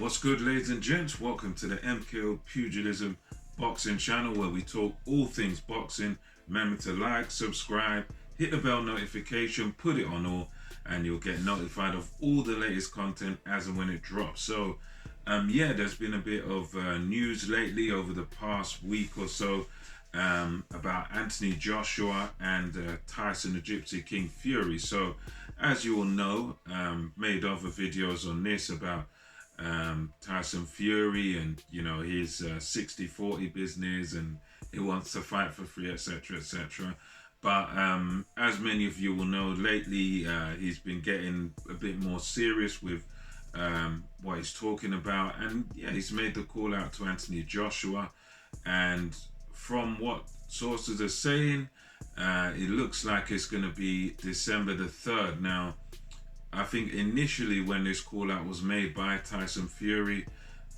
What's good, ladies and gents? Welcome to the MKO Pugilism Boxing channel, where we talk all things boxing. Remember to like, subscribe, hit the bell notification, put it on all, and you'll get notified of all the latest content as and when it drops. So there's been a bit of news lately over the past week or so about Anthony Joshua and Tyson the Gypsy King Fury. So as you all know, made other videos on this about Tyson Fury and his 60-40 business, and he wants to fight for free, etc, etc. But as many of you will know, lately he's been getting a bit more serious with what he's talking about, and he's made the call out to Anthony Joshua. And from what sources are saying, it looks like it's going to be December the 3rd. Now, I think initially when this call out was made by Tyson Fury,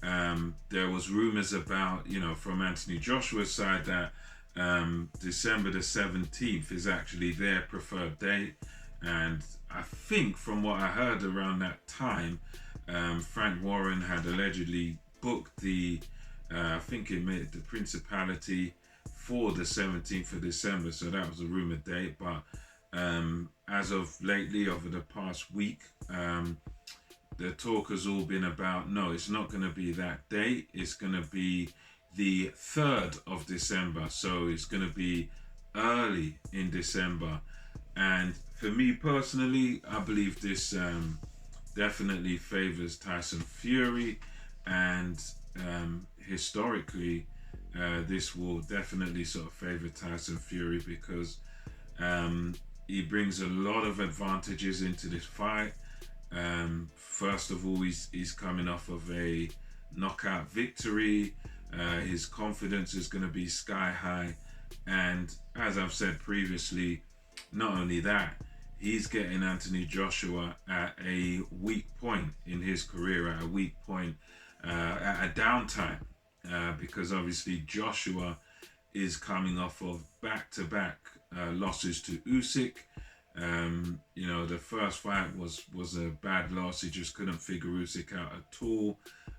there was rumors about, from Anthony Joshua's side that December the 17th is actually their preferred date. And I think from what I heard around that time, Frank Warren had allegedly booked the, I think it made the Principality for the 17th of December. So that was a rumored date. But as of lately, over the past week, the talk has all been about, no, it's not going to be that date. It's going to be the 3rd of December. So it's going to be early in December. And for me personally, I believe this definitely favors Tyson Fury. And historically, this will definitely sort of favor Tyson Fury because he brings a lot of advantages into this fight. First of all, he's coming off of a knockout victory. His confidence is going to be sky high. And as I've said previously, not only that, he's getting Anthony Joshua at a weak point in his career, at a weak point, at a downtime. Because obviously Joshua is coming off of back-to-back losses to Usyk. The first fight was a bad loss. He just couldn't figure Usyk out at all.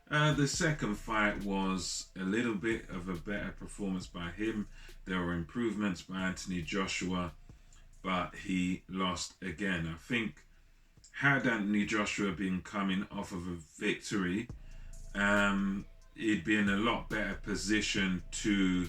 The second fight was a little bit of a better performance by him. There were improvements by Anthony Joshua, but he lost again. I think had Anthony Joshua been coming off of a victory, he'd be in a lot better position to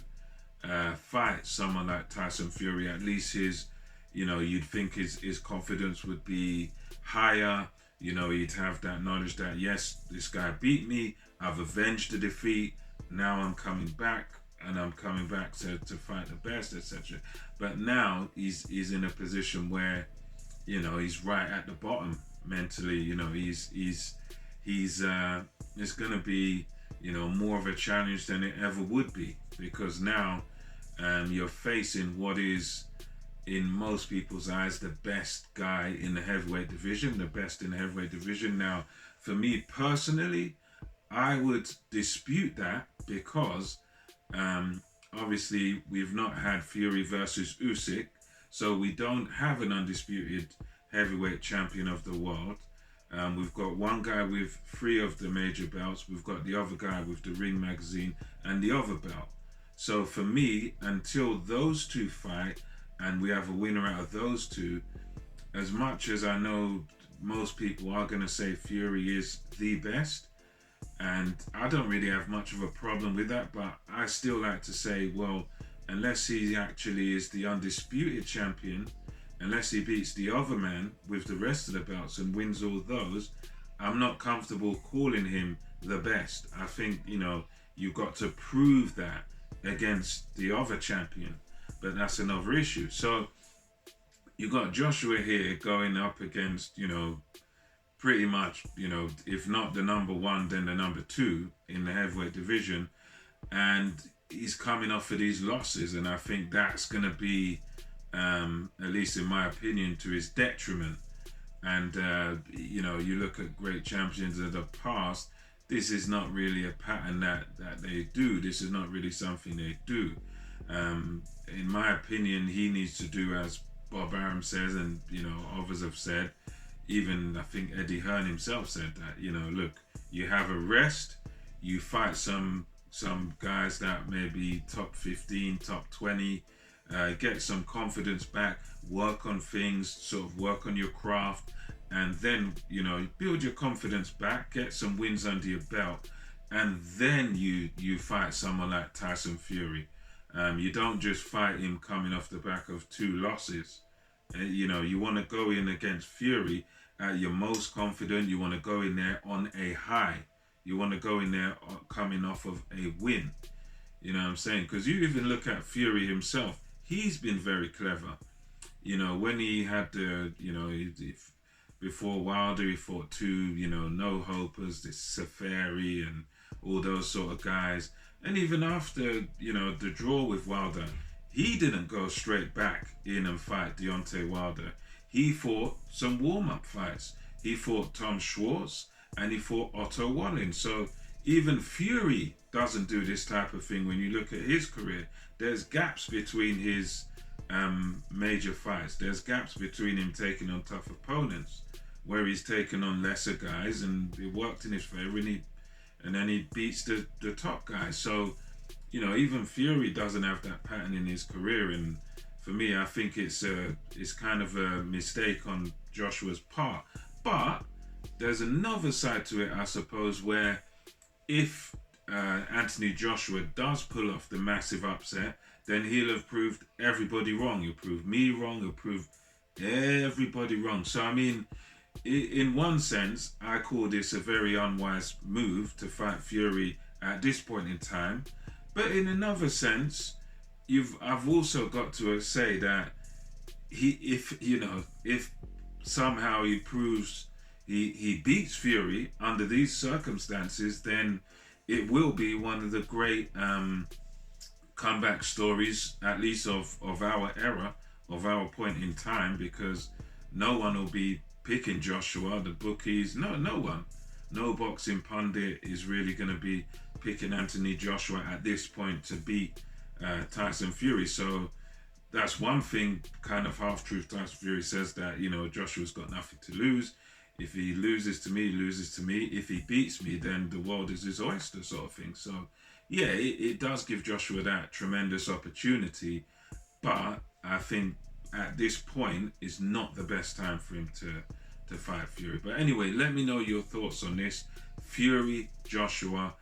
fight someone like Tyson Fury. At least his, you'd think his confidence would be higher. He'd have that knowledge that, yes, this guy beat me, I've avenged the defeat, now I'm coming back, and I'm coming back to fight the best, etc. But now he's in a position where, he's right at the bottom mentally. It's going to be, more of a challenge than it ever would be, because now you're facing what is, in most people's eyes, the best guy in the heavyweight division, the best in the heavyweight division. Now, for me personally, I would dispute that because obviously we've not had Fury versus Usyk, so we don't have an undisputed heavyweight champion of the world. We've got one guy with 3 of the major belts. We've got the other guy with the Ring magazine and the other belt. So for me, until those two fight and we have a winner out of those two, as much as I know most people are going to say Fury is the best, and I don't really have much of a problem with that, but I still like to say, well, unless he actually is the undisputed champion, unless he beats the other man with the rest of the belts and wins all those, I'm not comfortable calling him the best. I think, you've got to prove that against the other champion, but that's another issue. So you got Joshua here going up against, pretty much, if not the number 1, then the number 2 in the heavyweight division. And he's coming off of these losses, and I think that's going to be, at least in my opinion, to his detriment. And you look at great champions of the past, this is not really a pattern that they do. This is not really something they do. In my opinion, he needs to do as Bob Arum says, and others have said, even I think Eddie Hearn himself said that, look, you have a rest, you fight some guys that may be top 15, top 20, get some confidence back, work on things, sort of work on your craft, and then, build your confidence back, get some wins under your belt, and then you fight someone like Tyson Fury. You don't just fight him coming off the back of 2 losses. You want to go in against Fury at your most confident. You want to go in there on a high. You want to go in there coming off of a win. You know what I'm saying? Because you even look at Fury himself. He's been very clever. When he had the, before Wilder, he fought 2, no-hopers, this Safari and all those sort of guys. And even after, the draw with Wilder, he didn't go straight back in and fight Deontay Wilder. He fought some warm-up fights. He fought Tom Schwartz and he fought Otto Wallin. So even Fury doesn't do this type of thing. When you look at his career, there's gaps between his major fights. There's gaps between him taking on tough opponents, where he's taken on lesser guys and it worked in his favor, and then he beats the top guys. So, even Fury doesn't have that pattern in his career, and for me, I think it's kind of a mistake on Joshua's part. But there's another side to it, I suppose, where if Anthony Joshua does pull off the massive upset, then he'll have proved everybody wrong. He'll prove me wrong. He'll prove everybody wrong. So, I mean, in one sense, I call this a very unwise move to fight Fury at this point in time. But in another sense, I've also got to say that if somehow he proves he beats Fury under these circumstances, then it will be one of the great comeback stories, at least of our era, of our point in time, because no one will be picking Joshua, the bookies, no one. No boxing pundit is really going to be picking Anthony Joshua at this point to beat Tyson Fury. So that's one thing, kind of half-truth. Tyson Fury says that, Joshua's got nothing to lose. If he loses to me, he loses to me. If he beats me, then the world is his oyster, sort of thing. So, yeah, it does give Joshua that tremendous opportunity. But I think at this point, it's not the best time for him to fight Fury. But anyway, let me know your thoughts on this. Fury, Joshua,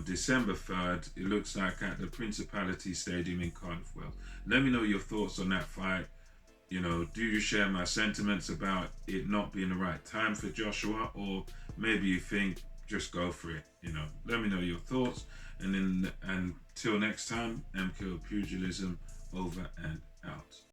December 3rd. It looks like at the Principality Stadium in Cardiff, Wales. Let me know your thoughts on that fight. Do you share my sentiments about it not being the right time for Joshua, or maybe you think just go for it? Let me know your thoughts. And then until next time, MKO Pugilism over and out.